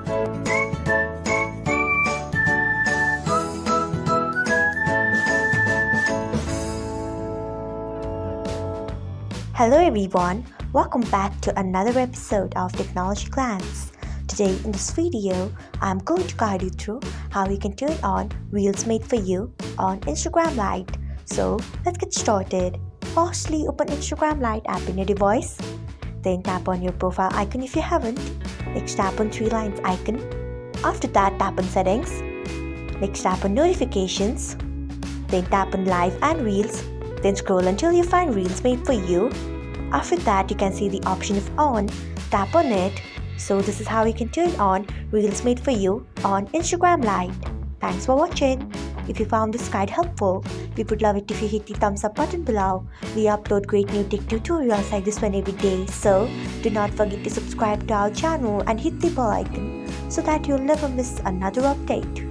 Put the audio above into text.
Hello everyone, welcome back to another episode of Technologyglance. Today in this video, I'm going to guide you through how you can turn on Reels made for you on Instagram Lite. So let's get started. Firstly, open Instagram Lite app in your device. Then tap on your profile icon if you haven't. Next tap on three lines icon. After that, tap on settings. Next tap on notifications. Then tap on live and reels. Then scroll until you find Reels made for you. After that, you can see the option of on. Tap on it. So this is how you can turn on Reels made for you on Instagram Lite. Thanks for watching. If you found this guide helpful, we would love it if you hit the thumbs up button below. We upload great new tech tutorials like this one every day. So do not forget to subscribe to our channel and hit the bell icon so that you'll never miss another update.